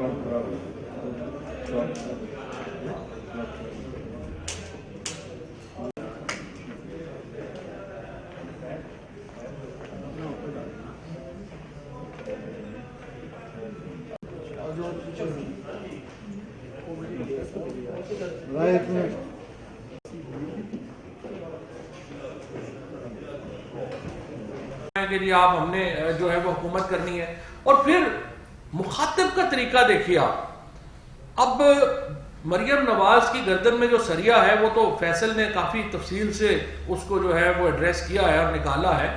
کہ جی آپ ہم نے جو ہے وہ حکومت کرنی ہے. اور پھر مخاطب کا طریقہ دیکھیے آپ. اب مریم نواز کی گردن میں جو سریا ہے وہ تو فیصل نے کافی تفصیل سے اس کو جو ہے وہ ایڈریس کیا ہے اور نکالا ہے,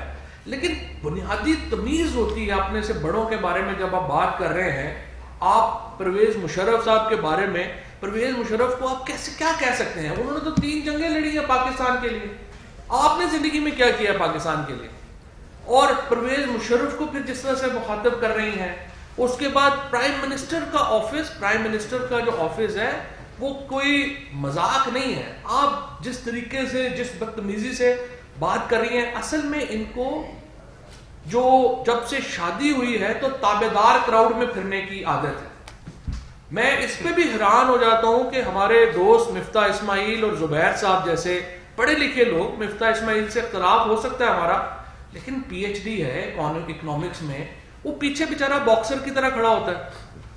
لیکن بنیادی تمیز ہوتی ہے اپنے سے بڑوں کے بارے میں. جب آپ بات کر رہے ہیں, آپ پرویز مشرف صاحب کے بارے میں, پرویز مشرف کو آپ کیسے کیا کہہ سکتے ہیں؟ انہوں نے تو 3 جنگیں لڑی ہیں پاکستان کے لیے. آپ نے زندگی میں کیا کیا پاکستان کے لیے؟ اور پرویز مشرف کو پھر جس طرح سے مخاطب کر رہی ہیں. اس کے بعد پرائم منسٹر کا آفس, پرائم منسٹر کا جو آفس ہے وہ کوئی مذاق نہیں ہے. آپ جس طریقے سے, جس بدتمیزی سے بات کر رہی ہیں, اصل میں ان کو جو جب سے شادی ہوئی ہے تو تابعدار کراؤڈ میں پھرنے کی عادت ہے. میں اس پہ بھی حیران ہو جاتا ہوں کہ ہمارے دوست مفتاح اسماعیل اور زبیر صاحب جیسے پڑھے لکھے لوگ, مفتاح اسماعیل سے اختلاف ہو سکتا ہے ہمارا, لیکن پی ایچ ڈی ہے اکنامکس میں, وہ پیچھے بیچارہ باکسر کی طرح کھڑا ہوتا ہے.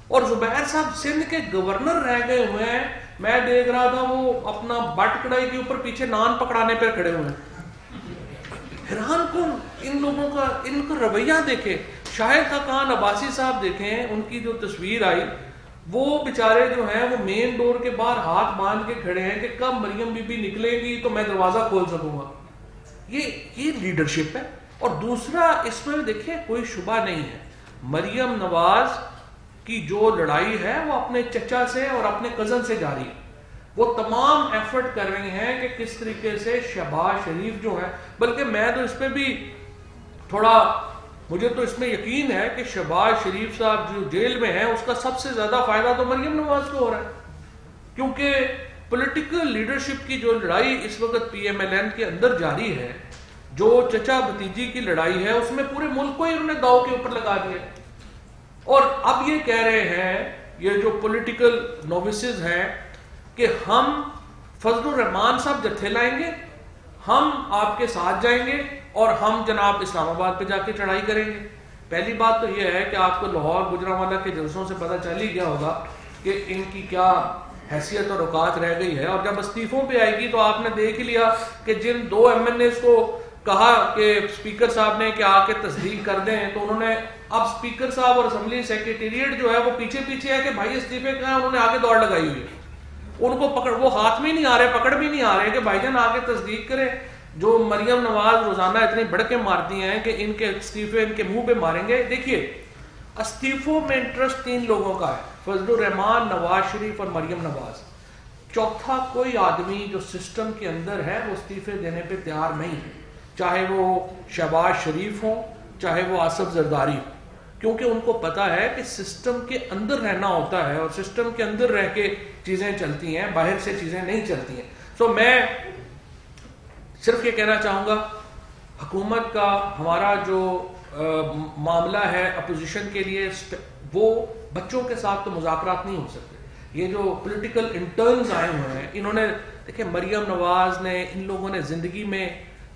اور زبیر صاحب سندھ کے گورنر رہ گئے ہوئے ہیں, میں دیکھ رہا تھا وہ اپنا بٹ کڑائی کے اوپر پیچھے نان پکڑانے پہ کھڑے ہوئے ہیں. حیران کن ان لوگوں کا, ان کا رویہ دیکھے. شاہد خاقان عباسی صاحب دیکھیں, ان کی جو تصویر آئی, وہ بیچارے جو ہیں وہ مین ڈور کے باہر ہاتھ باندھ کے کھڑے ہیں کہ کب مریم بی بی نکلے گی تو میں دروازہ کھول سکوں گا. یہ لیڈرشپ ہے. اور دوسرا اس میں دیکھیں کوئی شبہ نہیں ہے, مریم نواز کی جو لڑائی ہے وہ اپنے چچا سے اور اپنے کزن سے جاری ہے. وہ تمام ایفرٹ کر رہی ہیں کہ کس طریقے سے شہباز شریف جو ہے, بلکہ میں تو اس پہ بھی تھوڑا, مجھے تو اس میں یقین ہے کہ شہباز شریف صاحب جو جیل میں ہیں اس کا سب سے زیادہ فائدہ تو مریم نواز کو ہو رہا ہے, کیونکہ پولیٹیکل لیڈرشپ کی جو لڑائی اس وقت پی ایم ایل این کے اندر جاری ہے, جو چچا بھتیجی کی لڑائی ہے, اس میں پورے ملک کو ہی انہوں نے داؤ کے اوپر لگا دیا. اور اب یہ کہہ رہے ہیں یہ جو پولیٹیکل نووسز ہیں کہ ہم فضل الرحمان صاحب جتھے لائیں گے, ہم آپ کے ساتھ جائیں گے اور ہم جناب اسلام آباد پہ جا کے چڑھائی کریں گے. پہلی بات تو یہ ہے کہ آپ کو لاہور گجرانوالہ کے جلسوں سے پتہ چل ہی گیا ہوگا کہ ان کی کیا حیثیت اور اوقات رہ گئی ہے. اور جب استعفوں پہ آئے گی تو آپ نے دیکھ لیا کہ جن 2 ایم این ایز کو کہا کہ اسپیکر صاحب نے کہ آ کے تصدیق کر دیں, تو انہوں نے اب اسپیکر صاحب اور اسمبلی سیکریٹریٹ جو ہے وہ پیچھے پیچھے ہے کہ بھائی استعفے کہاں, انہوں نے آگے دوڑ لگائی ہوئی ہے. ان کو پکڑ, وہ ہاتھ میں نہیں آ رہے, پکڑ بھی نہیں آ رہے کہ بھائی جان آ کے تصدیق کریں. جو مریم نواز روزانہ اتنی بڑکیں مارتی ہیں کہ ان کے استعفے ان کے منہ پہ ماریں گے. دیکھیے استعفوں میں انٹرسٹ 3 لوگوں کا ہے, فضل الرحمان, نواز شریف اور مریم نواز. چوتھا کوئی آدمی جو سسٹم کے اندر ہے وہ استعفے دینے پہ تیار نہیں ہے, چاہے وہ شہباز شریف ہوں, چاہے وہ آصف زرداری ہوں, کیونکہ ان کو پتا ہے کہ سسٹم کے اندر رہنا ہوتا ہے اور سسٹم کے اندر رہ کے چیزیں چلتی ہیں, باہر سے چیزیں نہیں چلتی ہیں. سو میں صرف یہ کہنا چاہوں گا, حکومت کا ہمارا جو معاملہ ہے اپوزیشن کے لیے, وہ بچوں کے ساتھ تو مذاکرات نہیں ہو سکتے. یہ جو پولیٹیکل انٹرنز آئے ہوئے ہیں, انہوں نے دیکھیں مریم نواز نے, ان لوگوں نے زندگی میں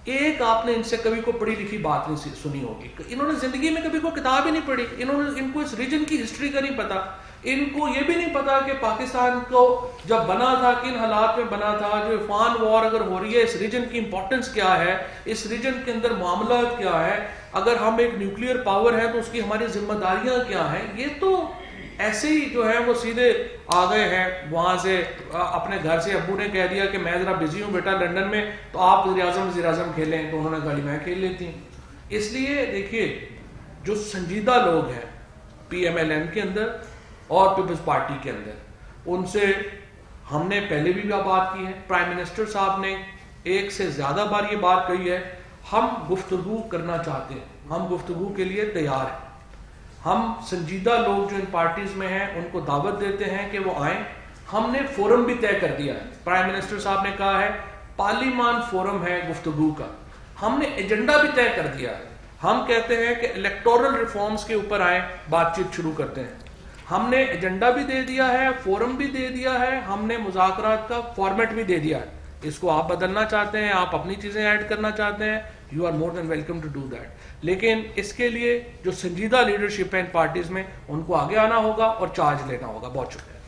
ایک, آپ نے ان سے کبھی کوئی پڑھی لکھی بات نہیں سنی ہوگی, انہوں نے زندگی میں کبھی کوئی کتاب ہی نہیں پڑھی, ان کو اس ریجن کی ہسٹری کا نہیں پتا, ان کو یہ بھی نہیں پتا کہ پاکستان کو جب بنا تھا کن حالات میں بنا تھا, جو افغان وار اگر ہو رہی ہے اس ریجن کی امپورٹنس کیا ہے, اس ریجن کے اندر معاملات کیا ہے, اگر ہم ایک نیوکلیئر پاور ہیں تو اس کی ہماری ذمہ داریاں کیا ہیں. یہ تو ایسے ہی جو ہے وہ سیدھے آ گئے ہیں وہاں سے, اپنے گھر سے ابو نے کہہ دیا کہ میں ذرا بزی ہوں بیٹا لنڈن میں, تو آپ وزیر اعظم کھیلیں, تو انہوں نے کہا میں کھیل لیتی ہوں. اس لیے دیکھیے جو سنجیدہ لوگ ہیں پی ایم ایل این کے اندر اور پیپلز پارٹی کے اندر, ان سے ہم نے پہلے بھی بات کی ہے, پرائم منسٹر صاحب نے 1 سے زیادہ بار یہ بات کہی ہے, ہم گفتگو کرنا چاہتے ہیں, ہم گفتگو کے لیے تیار ہیں. ہم سنجیدہ لوگ جو ان پارٹیز میں ہیں ان کو دعوت دیتے ہیں کہ وہ آئیں. ہم نے فورم بھی طے کر دیا ہے, پرائم منسٹر صاحب نے کہا ہے پارلیمان فورم ہے گفتگو کا. ہم نے ایجنڈا بھی طے کر دیا ہے, ہم کہتے ہیں کہ الیکٹورل ریفارمز کے اوپر آئیں, بات چیت شروع کرتے ہیں. ہم نے ایجنڈا بھی دے دیا ہے, فورم بھی دے دیا ہے, ہم نے مذاکرات کا فارمیٹ بھی دے دیا ہے. اس کو آپ بدلنا چاہتے ہیں, آپ اپنی چیزیں ایڈ کرنا چاہتے ہیں, you are more than welcome to do that. لیکن اس کے لیے جو سنجیدہ لیڈرشپ ہے ان پارٹیز میں, ان کو آگے آنا ہوگا اور چارج لینا ہوگا. بہت شکریہ.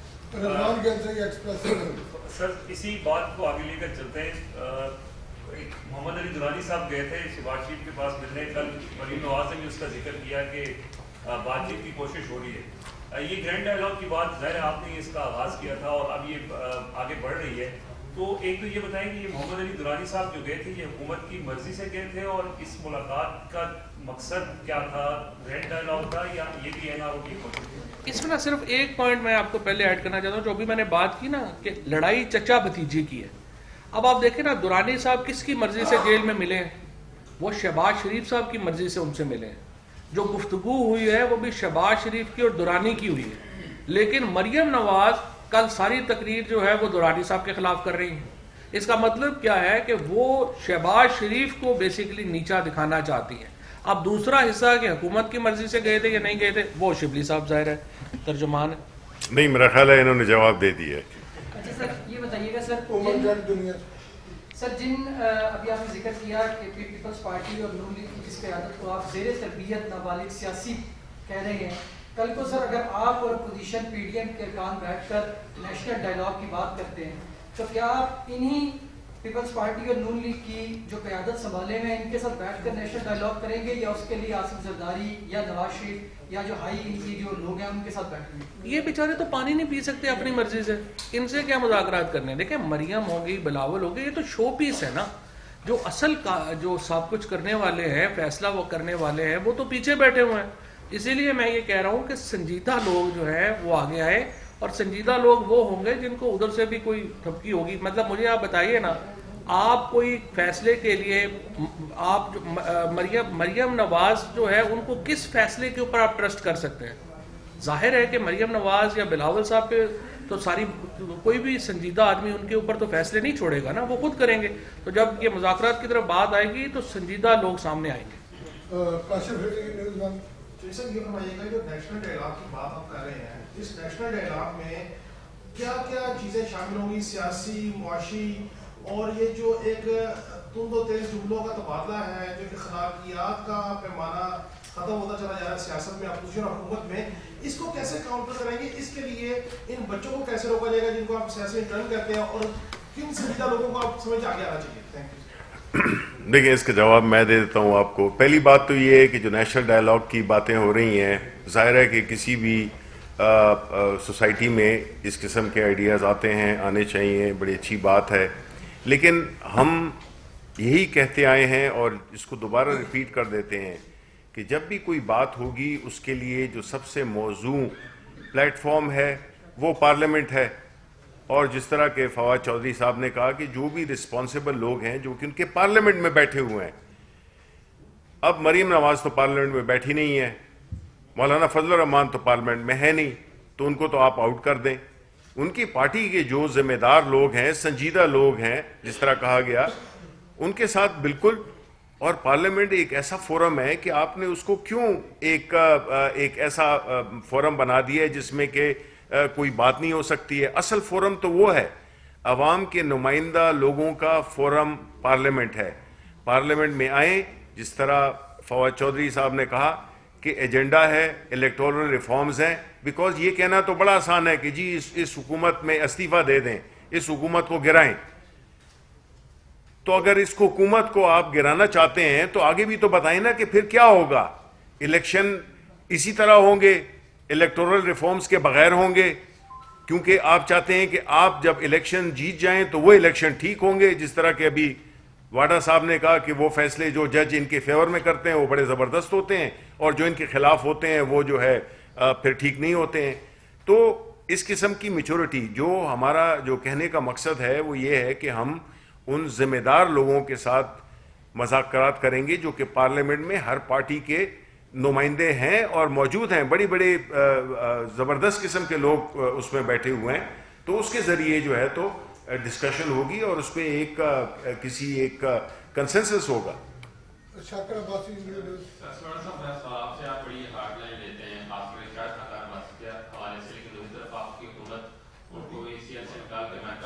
سر اسی بات کو آگے لے کر چلتے ہیں. محمد علی درانی صاحب گئے تھے شہباز شریف کے پاس ملنے. کل مریم نواز نے بھی اس کا ذکر کیا کہ بات چیت کی کوشش ہو رہی ہے. یہ گرینڈ ڈائیلاگ کی بات ظاہر آپ نے اس کا آغاز کیا تھا اور اب یہ آگے بڑھ رہی ہے. تو ایک تو یہ بتائیں کہ یہ محمد علی درانی صاحب جو گئے تھے یہ حکومت کی مرضی سے گئے تھے, اور اس ملاقات کا مقصد کیا تھا؟ گرینڈ ڈائیلاگ تھا یا یہ بھی این آر او کی کوشش تھی؟ اس میں نا صرف ایک پوائنٹ میں آپ کو پہلے ایڈ کرنا چاہتا ہوں. جو ابھی میں نے بات کی نا کہ لڑائی چچا بھتیجی کی ہے. اب آپ دیکھیں نا, درانی صاحب کس کی مرضی سے جیل میں ملے ہیں؟ وہ شہباز شریف صاحب کی مرضی سے ان سے ملے ہیں. جو گفتگو ہوئی ہے وہ بھی شہباز شریف کی اور درانی کی ہوئی ہے. لیکن مریم نواز کل ساری تقریر جو ہے وہ درانی صاحب کے خلاف کر رہی ہیں. اس کا مطلب کیا ہے کہ وہ شہباز شریف کو بیسیکلی نیچا دکھانا چاہتی ہیں. اب دوسرا حصہ کہ حکومت کی مرضی سے گئے تھے یا نہیں گئے تھے, وہ شبلی صاحب ظاہر ہے ترجمان ہے. نہیں, میرا خیال ہے انہوں نے جواب دے دیا. اچھا سر یہ بتائیے گا سر جن ابھی آپ نے ذکر کیا کہ پیپلز پارٹی اور نون لیگ کی جس قیادت کو آپ زیر تربیت نابالغ سیاسی کہہ رہے ہیں, کل کو سر اگر آپ اور اپوزیشن پی ڈی ایم کے ارکان بیٹھ کر نیشنل ڈائیلاگ کی بات کرتے ہیں تو کیا آپ انہی پیپلز پارٹی اور نون لیگ کی جو قیادت سنبھالے ہوئے ہیں ان کے ساتھ بیٹھ کر نیشنل ڈائیلاگ کریں گے, یا اس کے لیے آصف زرداری یا نواز شریف یا جو ہائی ان کی جو لوگ ہیں ان کے ساتھ بیٹھیں گے؟ یہ بیچارے تو پانی نہیں پی سکتے اپنی مرضی سے, ان سے کیا مذاکرات کرنے. دیکھیں مریم ہو گئی, بلاول ہو گئی, یہ تو شو پیس ہے نا. جو اصل جو سب کچھ کرنے والے ہیں, فیصلہ وہ کرنے والے ہیں, وہ تو پیچھے بیٹھے ہوئے ہیں. اسی لیے میں یہ کہہ رہا ہوں کہ سنجیدہ لوگ جو ہیں وہ آگے آئے, اور سنجیدہ لوگ وہ ہوں گے جن کو ادھر سے بھی کوئی ٹھپکی ہوگی. مطلب مجھے آپ بتائیے نا, آپ کوئی فیصلے کے لیے آپ مریم نواز جو ہے ان کو کس فیصلے کے اوپر آپ ٹرسٹ کر سکتے ہیں؟ ظاہر ہے کہ مریم نواز یا بلاول صاحب پہ تو کوئی بھی سنجیدہ آدمی ان کے اوپر تو فیصلے نہیں چھوڑے گا نا, وہ خود کریں گے. تو جب یہ مذاکرات کی طرف بات آئے گی تو سنجیدہ لوگ سامنے آئیں گے. سر یہ فرمائیے گا جو نیشنل ڈائیلاگ کی بات آپ کر رہے ہیں, اس نیشنل ڈائیلاگ میں کیا کیا چیزیں شامل ہوں گی؟ سیاسی, معاشی, اور یہ جو ایک تند و تیز جملوں کا تبادلہ ہے, جو کہ اخلاقیات کا پیمانہ ختم ہوتا چلا جا رہا ہے سیاست میں, اپوزیشن اور حکومت میں, اس کو کیسے کاؤنٹر کریں گے؟ اس کے لیے ان بچوں کو کیسے روکا جائے گا جن کو آپ سیاسی انٹرن کرتے ہیں, اور کن سنجیدہ لوگوں کو آپ سمجھ آگے آنا چاہیے؟ Thank you. دیکھیں, اس کا جواب میں دے دیتا ہوں آپ کو. پہلی بات تو یہ ہے کہ جو نیشنل ڈائیلاگ کی باتیں ہو رہی ہیں, ظاہر ہے کہ کسی بھی سوسائٹی میں اس قسم کے آئیڈیاز آتے ہیں, آنے چاہیے, بڑی اچھی بات ہے. لیکن ہم یہی کہتے آئے ہیں اور اس کو دوبارہ ریپیٹ کر دیتے ہیں کہ جب بھی کوئی بات ہوگی اس کے لیے جو سب سے موزوں پلیٹ فارم ہے وہ پارلیمنٹ ہے. اور جس طرح کہ فواد چودھری صاحب نے کہا کہ جو بھی رسپانسیبل لوگ ہیں جو کہ ان کے پارلیمنٹ میں بیٹھے ہوئے ہیں, اب مریم نواز تو پارلیمنٹ میں بیٹھی نہیں ہے, مولانا فضل الرحمان تو پارلیمنٹ میں ہے نہیں, تو ان کو تو آپ آؤٹ کر دیں. ان کی پارٹی کے جو ذمہ دار لوگ ہیں, سنجیدہ لوگ ہیں, جس طرح کہا گیا, ان کے ساتھ بالکل. اور پارلیمنٹ ایک ایسا فورم ہے کہ آپ نے اس کو کیوں ایک ایسا فورم بنا دیا ہے جس میں کہ کوئی بات نہیں ہو سکتی ہے؟ اصل فورم تو وہ ہے, عوام کے نمائندہ لوگوں کا فورم پارلیمنٹ ہے. پارلیمنٹ میں آئیں, جس طرح فواد چودھری صاحب نے کہا کہ ایجنڈا ہے, الیکٹورل ریفارمز ہیں. بیکاز یہ کہنا تو بڑا آسان ہے کہ جی اس حکومت میں استعفیٰ دے دیں, اس حکومت کو گرائیں. تو اگر اس حکومت کو آپ گرانا چاہتے ہیں تو آگے بھی تو بتائیں نا کہ پھر کیا ہوگا. الیکشن اسی طرح ہوں گے, الیکٹورل ریفارمز کے بغیر ہوں گے, کیونکہ آپ چاہتے ہیں کہ آپ جب الیکشن جیت جائیں تو وہ الیکشن ٹھیک ہوں گے. جس طرح کہ ابھی واڈا صاحب نے کہا کہ وہ فیصلے جو جج ان کے فیور میں کرتے ہیں وہ بڑے زبردست ہوتے ہیں, اور جو ان کے خلاف ہوتے ہیں وہ جو ہے پھر ٹھیک نہیں ہوتے ہیں. تو اس قسم کی میچورٹی, جو ہمارا جو کہنے کا مقصد ہے وہ یہ ہے کہ ہم ان ذمہ دار لوگوں کے ساتھ مذاکرات کریں گے جو کہ پارلیمنٹ میں ہر پارٹی کے نمائندے ہیں اور موجود ہیں. بڑی بڑی زبردست قسم کے لوگ اس میں بیٹھے ہوئے ہیں. تو اس کے ذریعے جو ہے تو ڈسکشن ہوگی اور اس پہ کسی ایک کنسنسس ہوگا. آپ بڑی ہارڈ لائن لیتے ہیں, خاص کر